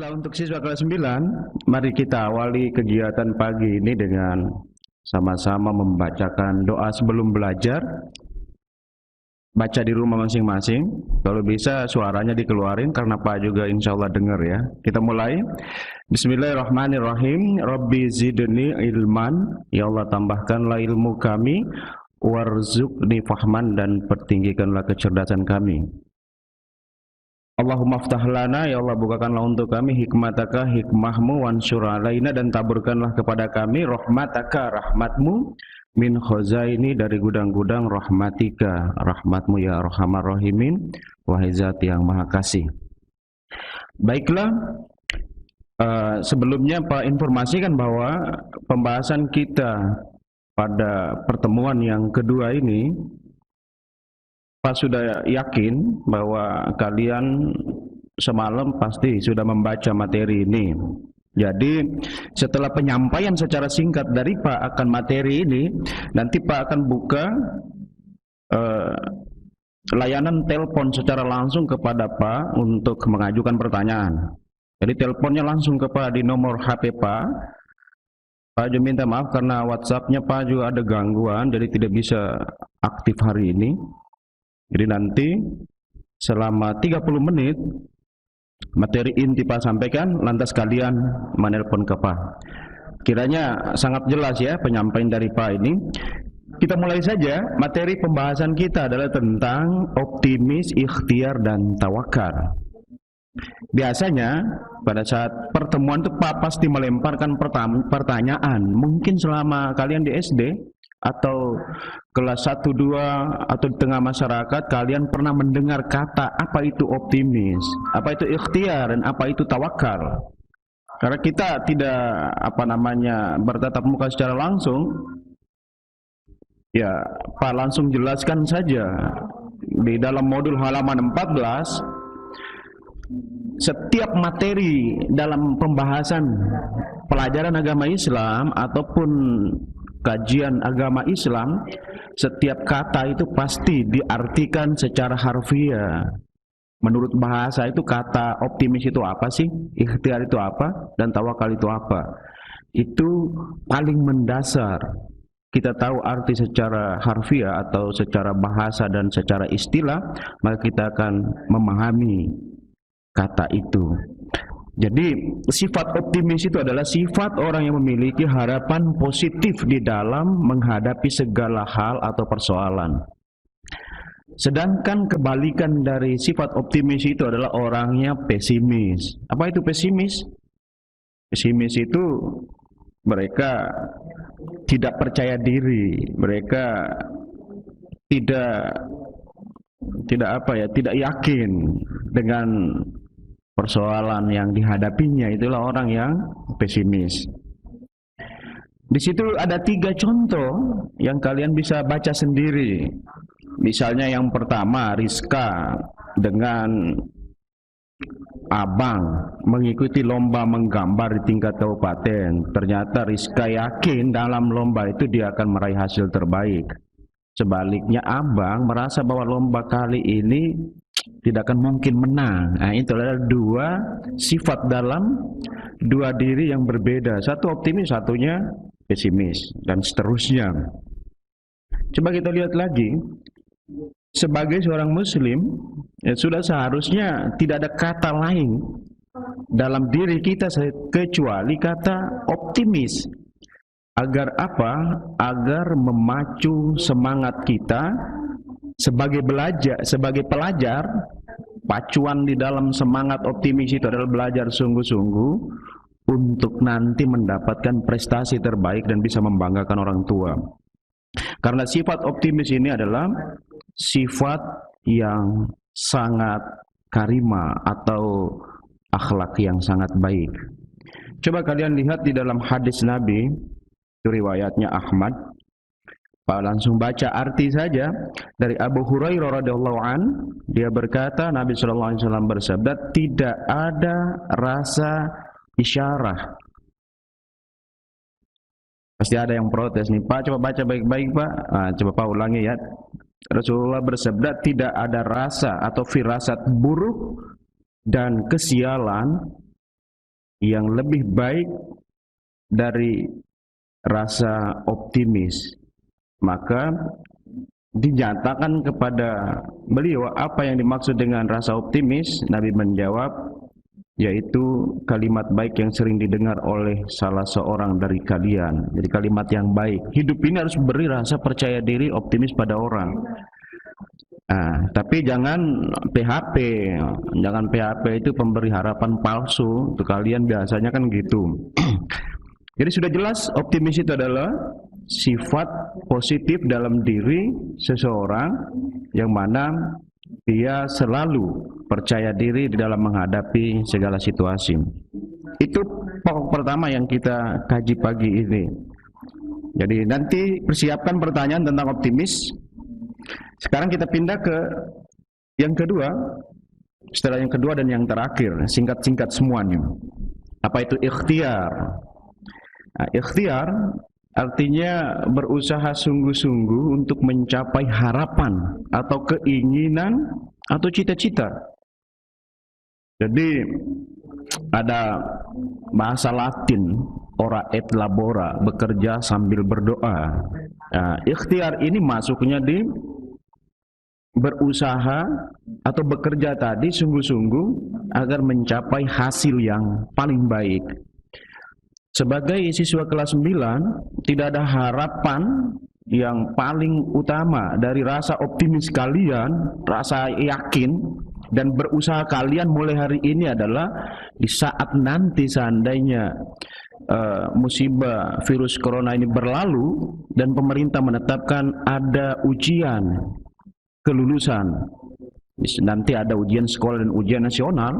Baiklah, untuk siswa kelas 9, mari kita awali kegiatan pagi ini dengan sama-sama membacakan doa sebelum belajar. Baca di rumah masing-masing. Kalau bisa suaranya dikeluarin karena Pak juga insya Allah dengar ya. Kita mulai. Bismillahirrahmanirrahim. Rabbi zidni ilman. Ya Allah, tambahkanlah ilmu kami. Warzuqni fahman, dan pertinggikanlah kecerdasan kami. Allahumma aftah lana, ya Allah bukakanlah untuk kami hikmataka, hikmahmu, wansur alaina, dan taburkanlah kepada kami rahmataka, rahmatmu, min khazaini, dari gudang-gudang rahmatika, rahmatmu ya arhamar rahimin, wahai zat yang maha kasih. Baiklah, sebelumnya Pak informasikan bahwa pembahasan kita pada pertemuan yang kedua ini, Pak sudah yakin bahwa kalian semalam pasti sudah membaca materi ini. Jadi setelah penyampaian secara singkat dari Pak akan materi ini, nanti Pak akan buka layanan telepon secara langsung kepada Pak untuk mengajukan pertanyaan. Jadi teleponnya langsung ke Pak di nomor HP Pak. Pak juga minta maaf karena WhatsApp-nya Pak juga ada gangguan, jadi tidak bisa aktif hari ini. Jadi nanti selama 30 menit materi inti Pak sampaikan, lantas kalian menelpon ke Pak. Kiranya sangat jelas ya penyampaian dari Pak ini. Kita mulai saja. Materi pembahasan kita adalah tentang optimis, ikhtiar, dan tawakal. Biasanya pada saat pertemuan itu Pak pasti melemparkan pertanyaan. Mungkin selama kalian di SD atau kelas 1, 2 atau di tengah masyarakat, kalian pernah mendengar kata apa itu optimis, apa itu ikhtiar, dan apa itu tawakal. Karena kita tidak bertatap muka secara langsung, ya Pak langsung jelaskan saja di dalam modul halaman 14. Setiap materi dalam pembahasan pelajaran agama Islam ataupun kajian agama Islam, setiap kata itu pasti diartikan secara harfiah. Menurut bahasa itu kata optimis itu apa sih? Ikhtiar itu apa? Dan tawakal itu apa? Itu paling mendasar. Kita tahu arti secara harfiah atau secara bahasa dan secara istilah, maka kita akan memahami kata itu. Jadi sifat optimis itu adalah sifat orang yang memiliki harapan positif di dalam menghadapi segala hal atau persoalan. Sedangkan kebalikan dari sifat optimis itu adalah orangnya pesimis. Apa itu pesimis? Pesimis itu mereka tidak percaya diri, mereka tidak yakin dengan persoalan yang dihadapinya. Itulah orang yang pesimis. Di situ ada 3 contoh yang kalian bisa baca sendiri. Misalnya yang pertama, Rizka dengan Abang mengikuti lomba menggambar di tingkat kabupaten. Ternyata Rizka yakin dalam lomba itu dia akan meraih hasil terbaik. Sebaliknya Abang merasa bahwa lomba kali ini tidak akan mungkin menang. Nah, itu adalah 2 sifat dalam 2 diri yang berbeda. Satu optimis, satunya pesimis, dan seterusnya. Coba kita lihat lagi. Sebagai seorang muslim, ya sudah seharusnya tidak ada kata lain dalam diri kita kecuali kata optimis. Agar apa? Agar memacu semangat kita sebagai pelajar. Pacuan di dalam semangat optimis itu adalah belajar sungguh-sungguh untuk nanti mendapatkan prestasi terbaik dan bisa membanggakan orang tua. Karena sifat optimis ini adalah sifat yang sangat karima atau akhlak yang sangat baik. Coba kalian lihat di dalam hadis Nabi, itu riwayatnya Ahmad. Pak langsung baca arti saja. Dari Abu Hurairah radhiyallahu an, dia berkata, Nabi sallallahu alaihi wasallam bersabda, tidak ada rasa isyarah. Pasti ada yang protes nih, Pak coba baca baik-baik Pak. Coba Pak ulangi ya. Rasulullah bersabda, tidak ada rasa atau firasat buruk dan kesialan yang lebih baik dari rasa optimis. Maka dinyatakan kepada beliau apa yang dimaksud dengan rasa optimis. Nabi menjawab, yaitu kalimat baik yang sering didengar oleh salah seorang dari kalian. Jadi kalimat yang baik. Hidup ini harus beri rasa percaya diri, optimis pada orang. Tapi jangan PHP. Jangan PHP itu pemberi harapan palsu. Untuk kalian biasanya kan gitu. Jadi sudah jelas optimis itu adalah sifat positif dalam diri seseorang yang mana dia selalu percaya diri di dalam menghadapi segala situasi. Itu pokok pertama yang kita kaji pagi ini. Jadi nanti persiapkan pertanyaan tentang optimis. Sekarang kita pindah ke yang kedua. Setelah yang kedua dan yang terakhir, singkat-singkat semuanya. Apa itu ikhtiar? Ikhtiar artinya berusaha sungguh-sungguh untuk mencapai harapan atau keinginan atau cita-cita. Jadi ada bahasa Latin, ora et labora, bekerja sambil berdoa. Ikhtiar ini masuknya di berusaha atau bekerja tadi sungguh-sungguh agar mencapai hasil yang paling baik. Sebagai siswa kelas 9, tidak ada harapan yang paling utama dari rasa optimis kalian, rasa yakin dan berusaha kalian mulai hari ini adalah di saat nanti seandainya musibah virus corona ini berlalu dan pemerintah menetapkan ada ujian kelulusan, nanti ada ujian sekolah dan ujian nasional,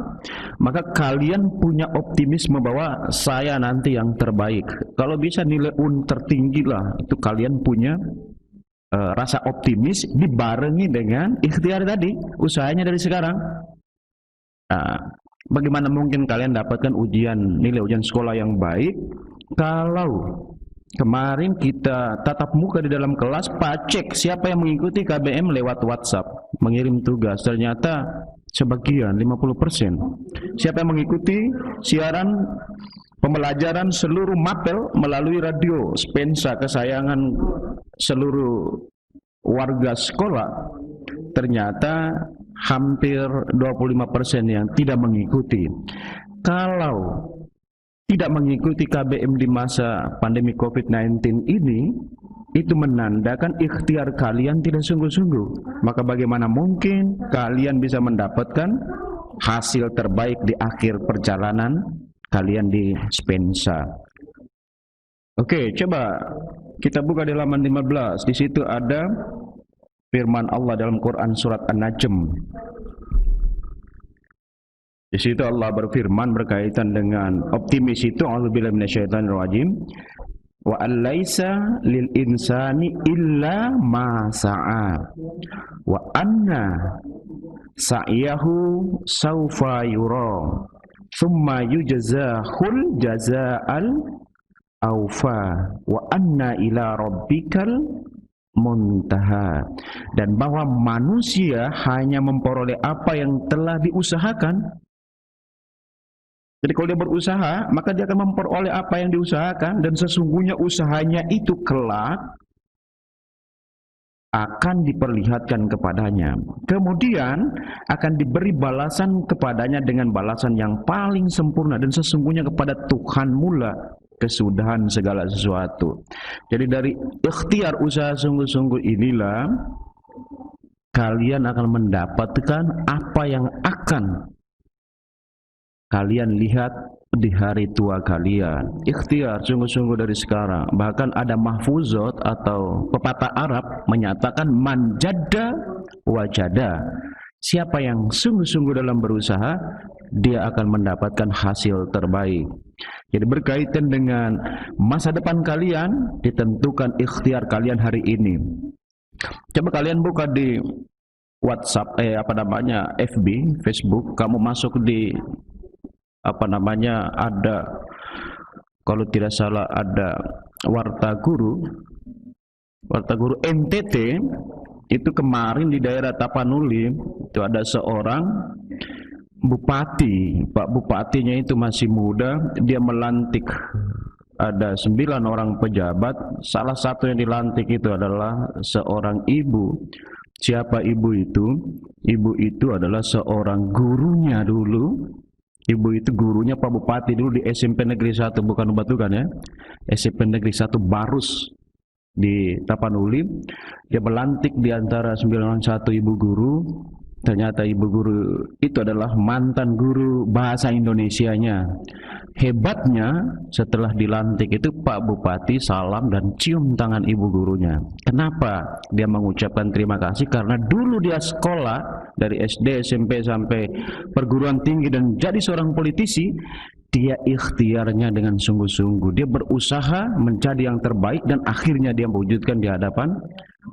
maka kalian punya optimisme bahwa saya nanti yang terbaik. Kalau bisa nilai tertinggi lah, itu kalian punya rasa optimis dibarengi dengan ikhtiar tadi, usahanya dari sekarang. Bagaimana mungkin kalian dapatkan nilai ujian sekolah yang baik kalau kemarin kita tatap muka di dalam kelas, pacek siapa yang mengikuti KBM lewat WhatsApp, mengirim tugas, ternyata sebagian 50%. Siapa yang mengikuti siaran pembelajaran seluruh mapel melalui radio Spensa kesayangan seluruh warga sekolah, ternyata hampir 25% yang tidak mengikuti. Kalau tidak mengikuti KBM di masa pandemi COVID-19 ini, itu menandakan ikhtiar kalian tidak sungguh-sungguh. Maka bagaimana mungkin kalian bisa mendapatkan hasil terbaik di akhir perjalanan kalian di Spensa. Oke, coba kita buka di halaman 15. Di situ ada firman Allah dalam Quran surat An-Najm. Di situ Allah berfirman berkaitan dengan optimis itu, a'udzubillahi minasyaitonir rajim, wa allaisa lil insani illa ma sa'a wa anna sa'yahu saufa yura thumma yujzahul jazaa'al awfa wa anna ila rabbikal muntaha. Dan bahwa manusia hanya memperoleh apa yang telah diusahakan. Jadi kalau dia berusaha, maka dia akan memperoleh apa yang diusahakan, dan sesungguhnya usahanya itu kelak akan diperlihatkan kepadanya. Kemudian akan diberi balasan kepadanya dengan balasan yang paling sempurna, dan sesungguhnya kepada Tuhan mula kesudahan segala sesuatu. Jadi dari ikhtiar usaha sungguh-sungguh inilah kalian akan mendapatkan apa yang akan kalian lihat di hari tua kalian. Ikhtiar sungguh-sungguh dari sekarang. Bahkan ada mahfuzat atau pepatah Arab menyatakan man jadda wajada. Siapa yang sungguh-sungguh dalam berusaha, dia akan mendapatkan hasil terbaik. Jadi berkaitan dengan masa depan kalian ditentukan ikhtiar kalian hari ini. Coba kalian buka di WhatsApp, FB, Facebook, kamu masuk di ada, kalau tidak salah ada Warta Guru NTT, itu kemarin di daerah Tapanuli itu ada seorang bupati. Pak bupatinya itu masih muda, dia melantik ada 9 orang pejabat. Salah satu yang dilantik itu adalah seorang ibu. Siapa ibu itu? Ibu itu adalah seorang gurunya dulu. Ibu itu gurunya Pak Bupati dulu di SMP Negeri 1, bukan Batukan ya. SMP Negeri 1 Barus di Tapanuli. Dia melantik di antara 91 ibu guru. Ternyata ibu guru itu adalah mantan guru bahasa Indonesianya. Hebatnya setelah dilantik itu Pak Bupati salam dan cium tangan ibu gurunya. Kenapa dia mengucapkan terima kasih? Karena dulu dia sekolah dari SD, SMP sampai perguruan tinggi dan jadi seorang politisi. Dia ikhtiarnya dengan sungguh-sungguh. Dia berusaha mencari yang terbaik dan akhirnya dia mewujudkan di hadapan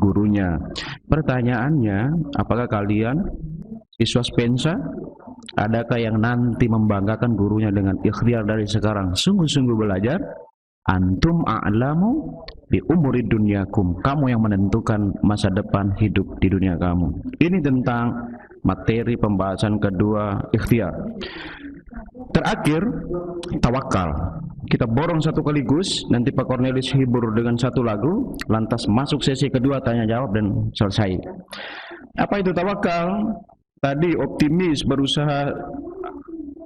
gurunya. Pertanyaannya, apakah kalian siswa Spensa, adakah yang nanti membanggakan gurunya dengan ikhtiar dari sekarang sungguh-sungguh belajar? Antum a'lamu bi umuri dunyakum. Kamu yang menentukan masa depan hidup di dunia kamu. Ini tentang materi pembahasan kedua, ikhtiar. Terakhir, tawakal. Kita borong satu kaligus, nanti Pak Cornelis hibur dengan satu lagu, lantas masuk sesi kedua tanya jawab dan selesai. Apa itu tawakal? Tadi optimis, berusaha,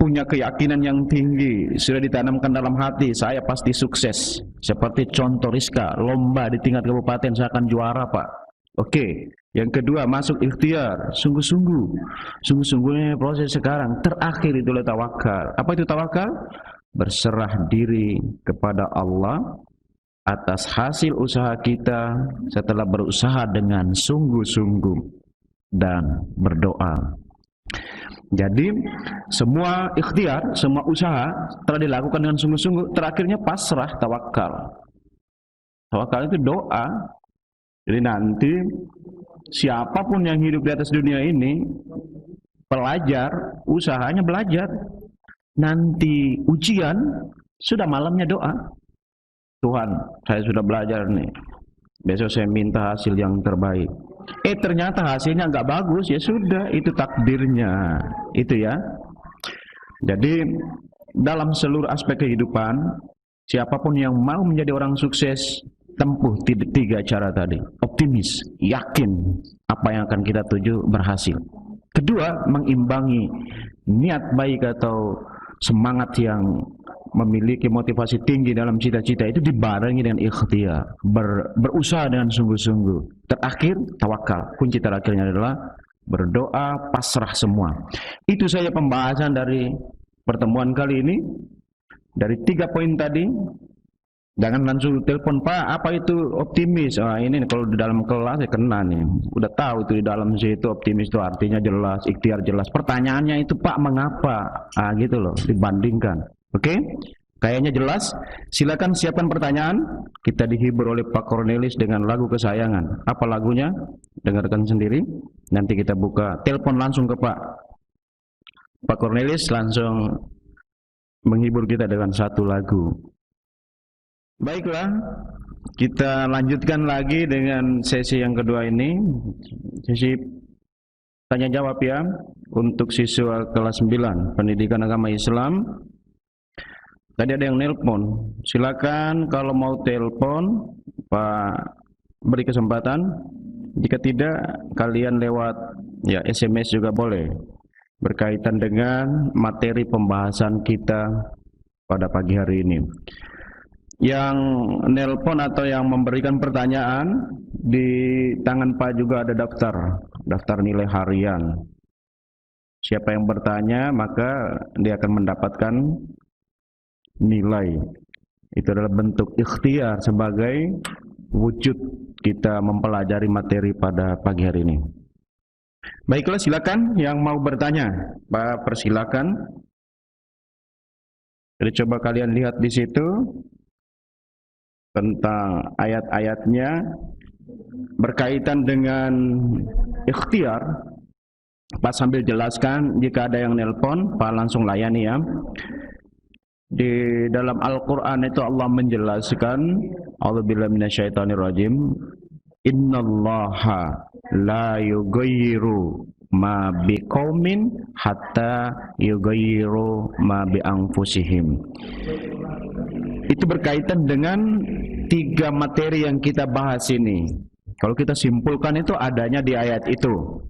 punya keyakinan yang tinggi, sudah ditanamkan dalam hati, saya pasti sukses. Seperti contoh Rizka, lomba di tingkat kabupaten saya akan juara Pak. Oke, yang kedua masuk ikhtiar, sungguh-sungguhnya proses sekarang. Terakhir itulah tawakal. Apa itu tawakal? Berserah diri kepada Allah atas hasil usaha kita setelah berusaha dengan sungguh-sungguh dan berdoa. Jadi semua ikhtiar, semua usaha telah dilakukan dengan sungguh-sungguh, terakhirnya pasrah, tawakal. Tawakal itu doa. Jadi nanti siapapun yang hidup di atas dunia ini, pelajar, usahanya belajar. Nanti ujian, sudah malamnya doa. Tuhan, saya sudah belajar nih. Besok saya minta hasil yang terbaik. Ternyata hasilnya nggak bagus, ya sudah, itu takdirnya. Itu ya. Jadi dalam seluruh aspek kehidupan, siapapun yang mau menjadi orang sukses, tempuh 3 cara tadi. Optimis, yakin apa yang akan kita tuju berhasil. Kedua, mengimbangi niat baik atau semangat yang memiliki motivasi tinggi dalam cita-cita itu dibarengi dengan ikhtiar, berusaha dengan sungguh-sungguh. Terakhir, tawakal. Kunci terakhirnya adalah berdoa, pasrah semua. Itu saja pembahasan dari pertemuan kali ini. Dari 3 poin tadi. Jangan langsung telepon, Pak, apa itu optimis? Ini kalau di dalam kelas ya kena nih. Udah tahu itu di dalam situ optimis itu artinya jelas, ikhtiar jelas. Pertanyaannya itu, Pak, mengapa? Gitu loh, dibandingkan. Oke? Kayaknya jelas. Silakan siapkan pertanyaan. Kita dihibur oleh Pak Cornelis dengan lagu kesayangan. Apa lagunya? Dengarkan sendiri. Nanti kita buka telepon langsung ke Pak Cornelis, langsung menghibur kita dengan satu lagu. Baiklah, kita lanjutkan lagi dengan sesi yang kedua ini, sesi tanya jawab ya, untuk siswa kelas 9 Pendidikan Agama Islam. Tadi ada yang nelpon, silakan kalau mau telepon Pak beri kesempatan. Jika tidak, kalian lewat ya SMS juga boleh, berkaitan dengan materi pembahasan kita pada pagi hari ini. Yang nelpon atau yang memberikan pertanyaan, di tangan Pak juga ada daftar nilai harian. Siapa yang bertanya maka dia akan mendapatkan nilai. Itu adalah bentuk ikhtiar sebagai wujud kita mempelajari materi pada pagi hari ini. Baiklah, silakan yang mau bertanya, Pak, persilakan. Jadi coba kalian lihat di situ tentang ayat-ayatnya berkaitan dengan ikhtiar. Pak sambil jelaskan, jika ada yang nelpon, Pak langsung layani ya. Di dalam Al-Quran itu Allah menjelaskan, A'udzubillahi minasyaitonirrajim, innallaha la yughayyiru ma biqaumin hatta yughayyiru ma bi anfusihim. Itu berkaitan dengan 3 materi yang kita bahas ini. Kalau kita simpulkan itu adanya di ayat itu.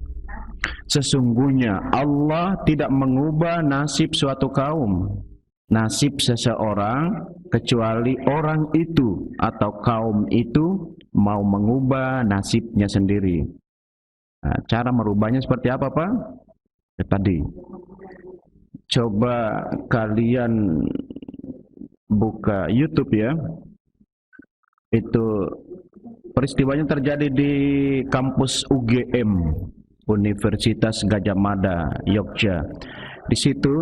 Sesungguhnya Allah tidak mengubah nasib suatu kaum, nasib seseorang, kecuali orang itu atau kaum itu mau mengubah nasibnya sendiri. Nah, cara merubahnya seperti apa, Pak? Ya, tadi. Coba kalian buka YouTube ya. Itu peristiwanya terjadi di kampus UGM, Universitas Gadjah Mada, Yogyakarta. Di situ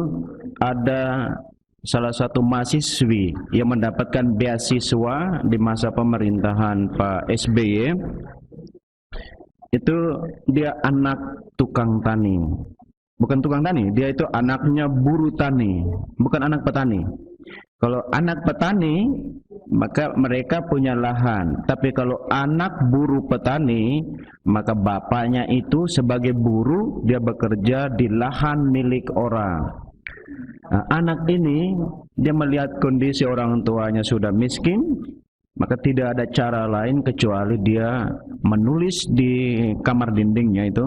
ada salah satu mahasiswi yang mendapatkan beasiswa di masa pemerintahan Pak SBY. Itu dia anak tukang tani. Bukan tukang tani, dia itu anaknya buruh tani, bukan anak petani. Kalau anak petani, maka mereka punya lahan. Tapi kalau anak buruh petani, maka bapaknya itu sebagai buruh, dia bekerja di lahan milik orang. Nah, anak ini, dia melihat kondisi orang tuanya sudah miskin, maka tidak ada cara lain kecuali dia menulis di kamar dindingnya itu,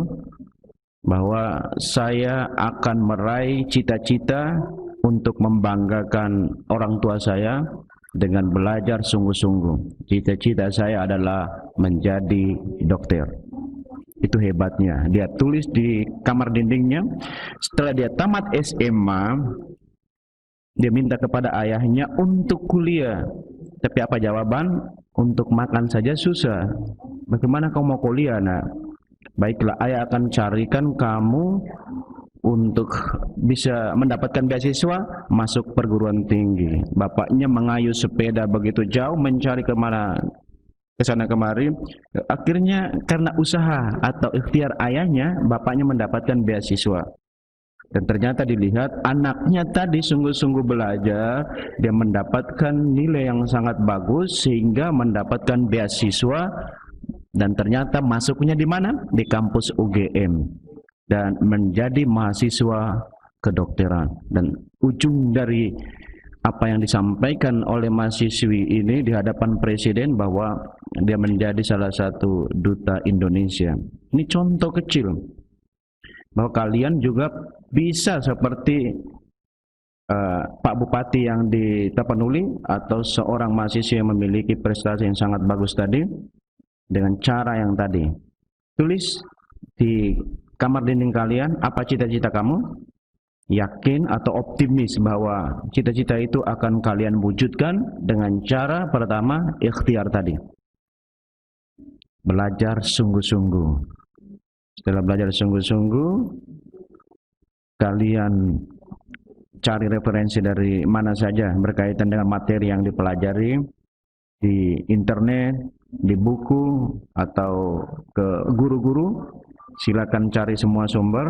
bahwa saya akan meraih cita-cita untuk membanggakan orang tua saya dengan belajar sungguh-sungguh. Cita-cita saya adalah menjadi dokter. Itu hebatnya. Dia tulis di kamar dindingnya. Setelah dia tamat SMA, dia minta kepada ayahnya untuk kuliah. Tapi apa jawaban? Untuk makan saja susah. Bagaimana kau mau kuliah, nak? Baiklah, ayah akan carikan kamu untuk bisa mendapatkan beasiswa masuk perguruan tinggi. Bapaknya mengayuh sepeda begitu jauh mencari kemana, kesana kemari. Akhirnya karena usaha atau ikhtiar ayahnya, bapaknya mendapatkan beasiswa. Dan ternyata dilihat anaknya tadi sungguh-sungguh belajar, dia mendapatkan nilai yang sangat bagus sehingga mendapatkan beasiswa. Dan ternyata masuknya di mana? Di kampus UGM. Dan menjadi mahasiswa kedokteran. Dan ujung dari apa yang disampaikan oleh mahasiswi ini di hadapan presiden bahwa dia menjadi salah satu duta Indonesia. Ini contoh kecil bahwa kalian juga bisa seperti Pak Bupati yang di Tapanuli atau seorang mahasiswa yang memiliki prestasi yang sangat bagus tadi, dengan cara yang tadi. Tulis di kamar dinding kalian apa cita-cita kamu, yakin atau optimis bahwa cita-cita itu akan kalian wujudkan dengan cara pertama ikhtiar tadi. Belajar sungguh-sungguh. Setelah belajar sungguh-sungguh, kalian cari referensi dari mana saja berkaitan dengan materi yang dipelajari di internet, di buku, atau ke guru-guru. Silakan cari semua sumber.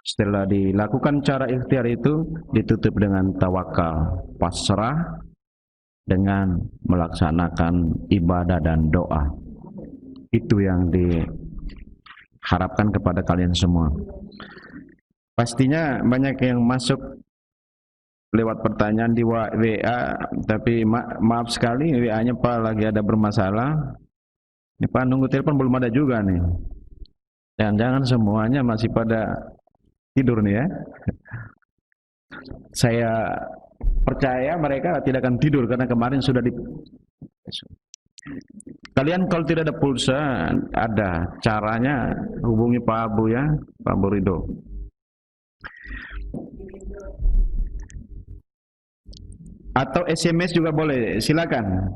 Setelah dilakukan cara ikhtiar itu, ditutup dengan tawakal, pasrah, dengan melaksanakan ibadah dan doa. Itu yang diharapkan kepada kalian semua. Pastinya banyak yang masuk lewat pertanyaan di WA, tapi maaf sekali WA-nya Pak lagi ada bermasalah. Ini Pak nunggu telepon belum ada juga nih. Jangan-jangan semuanya masih pada tidur nih ya. Saya percaya mereka tidak akan tidur karena kemarin sudah Kalian kalau tidak ada pulsa, ada caranya, hubungi Pak Abu ya, Pak Abu Ridho. Atau SMS juga boleh, silakan.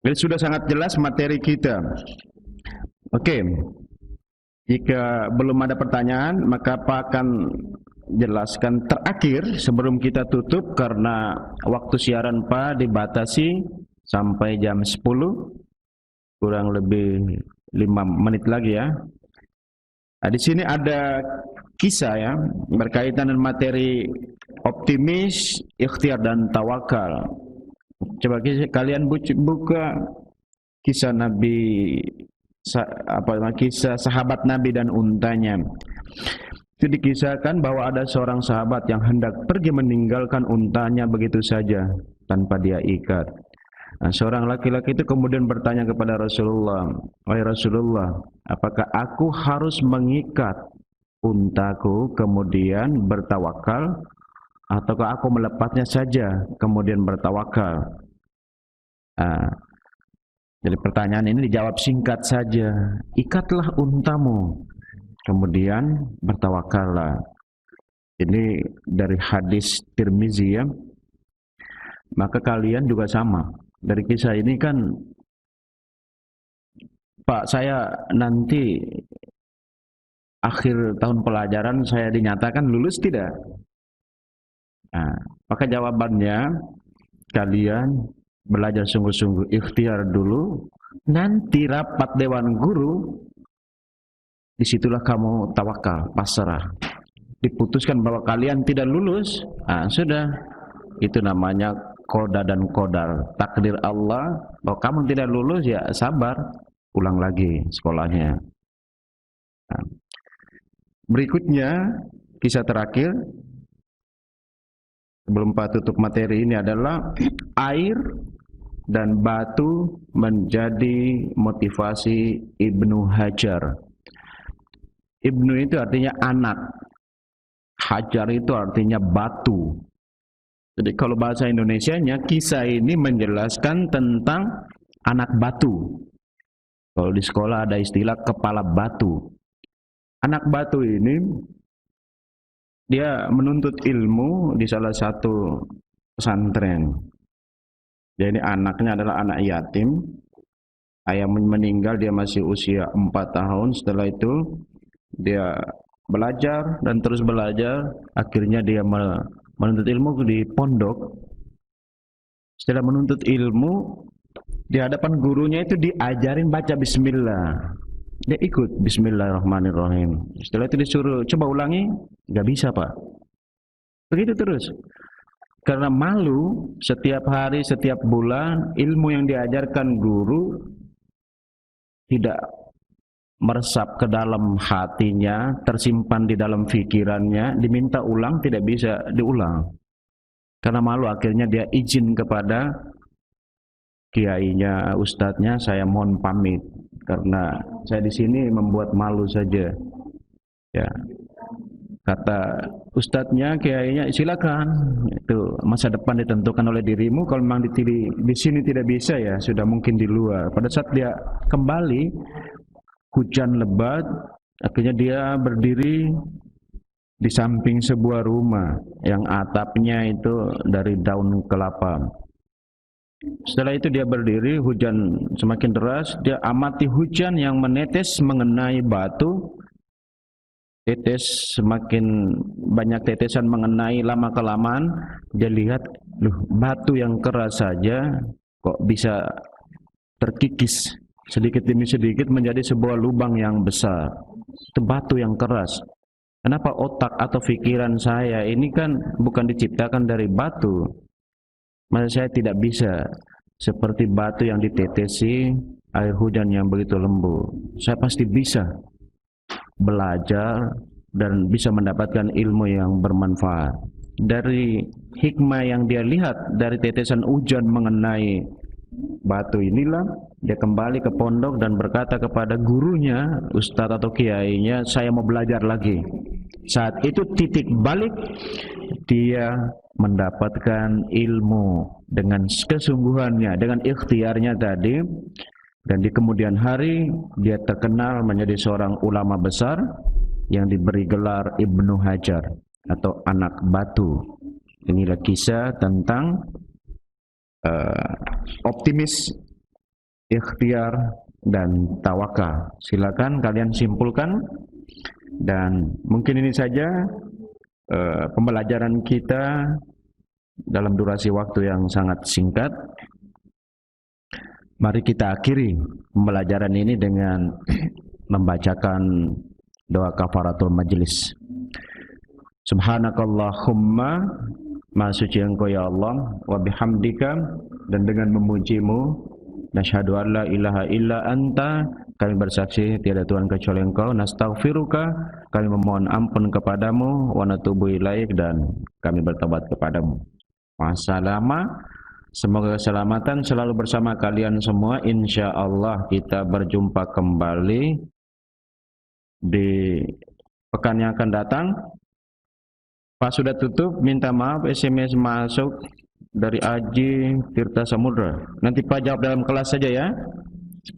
Jadi sudah sangat jelas materi kita. Oke. Jika belum ada pertanyaan, maka Pak akan jelaskan terakhir sebelum kita tutup karena waktu siaran Pak dibatasi sampai jam 10, kurang lebih 5 menit lagi ya. Nah, di sini ada kisah ya berkaitan dengan materi optimis, ikhtiar dan tawakal. Coba kalian buka kisah Nabi kisah sahabat Nabi dan untanya. Itu dikisahkan bahwa ada seorang sahabat yang hendak pergi meninggalkan untanya begitu saja tanpa dia ikat. Nah, seorang laki-laki itu kemudian bertanya kepada Rasulullah, "Wahai Rasulullah, apakah aku harus mengikat untaku kemudian bertawakal, ataukah aku melepasnya saja kemudian bertawakal?" Nah, jadi pertanyaan ini dijawab singkat saja, ikatlah untamu, kemudian bertawakallah. Ini dari hadis Tirmizi ya. Maka kalian juga sama. Dari kisah ini kan, Pak, saya nanti akhir tahun pelajaran saya dinyatakan lulus tidak? Nah, maka jawabannya, kalian belajar sungguh-sungguh, ikhtiar dulu, nanti rapat dewan guru, disitulah kamu tawakal, pasrah. Diputuskan bahwa kalian tidak lulus, nah sudah, itu namanya qada dan qadar, takdir Allah bahwa kamu tidak lulus, ya sabar, ulang lagi sekolahnya. Nah, berikutnya kisah terakhir sebelum Pak tutup materi ini adalah air dan batu menjadi motivasi Ibnu Hajar. Ibnu itu artinya anak, Hajar itu artinya batu. Jadi kalau bahasa Indonesianya, kisah ini menjelaskan tentang anak batu. Kalau di sekolah ada istilah kepala batu. Anak batu ini dia menuntut ilmu di salah satu pesantren. Jadi anaknya adalah anak yatim. Ayah meninggal, dia masih usia 4 tahun. Setelah itu dia belajar dan terus belajar. Akhirnya dia menuntut ilmu di pondok. Setelah menuntut ilmu, di hadapan gurunya itu diajarin baca bismillah. Dia ikut bismillahirrahmanirrahim. Setelah itu disuruh coba ulangi, nggak bisa, Pak. Begitu terus. Karena malu, setiap hari, setiap bulan ilmu yang diajarkan guru tidak meresap ke dalam hatinya, tersimpan di dalam pikirannya, diminta ulang tidak bisa diulang. Karena malu, akhirnya dia izin kepada kiainya, ustadznya, saya mohon pamit karena saya di sini membuat malu saja. Ya. Kata ustadznya, kiainya, silakan. Itu masa depan ditentukan oleh dirimu. Kalau memang di sini tidak bisa, ya sudah, mungkin di luar. Pada saat dia kembali, hujan lebat, akhirnya dia berdiri di samping sebuah rumah yang atapnya itu dari daun kelapa. Setelah itu dia berdiri, hujan semakin deras, dia amati hujan yang menetes mengenai batu. Tetes, semakin banyak tetesan mengenai, lama-kelamaan dia lihat, loh, batu yang keras saja kok bisa terkikis sedikit demi sedikit menjadi sebuah lubang yang besar. Itu batu yang keras. Kenapa otak atau pikiran saya ini kan bukan diciptakan dari batu? Masa saya tidak bisa seperti batu yang ditetesi air hujan yang begitu lembut? Saya pasti bisa belajar dan bisa mendapatkan ilmu yang bermanfaat. Dari hikmah yang dia lihat dari tetesan hujan mengenai batu inilah, dia kembali ke pondok dan berkata kepada gurunya, ustadz atau kiainya, saya mau belajar lagi. Saat itu titik balik, dia mendapatkan ilmu dengan kesungguhannya, dengan ikhtiarnya tadi, dan di kemudian hari dia terkenal menjadi seorang ulama besar yang diberi gelar Ibnu Hajar atau anak batu. Inilah kisah tentang optimis, ikhtiar, dan tawakal. Silakan kalian simpulkan. Dan mungkin ini saja pembelajaran kita dalam durasi waktu yang sangat singkat. Mari kita akhiri pembelajaran ini dengan membacakan doa kafaratul majlis. Subhanakallahumma, maha suci Engkau ya Allah, wa bihamdika, dan dengan memujimu, nasyhadu an la ilaha illa anta, kami bersaksi tiada Tuhan kecuali Engkau. Nastaghfiruka, kami memohon ampun kepadamu. Wa natubu ilaik, dan kami bertobat kepadamu. Wassalama, semoga keselamatan selalu bersama kalian semua. Insya Allah kita berjumpa kembali di pekan yang akan datang. Pas sudah tutup, minta maaf, SMS masuk dari Aji Tirta Samudra. Nanti Pak jawab dalam kelas saja ya.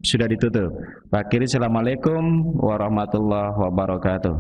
Sudah ditutup. Pak Kiri, assalamualaikum warahmatullahi wabarakatuh.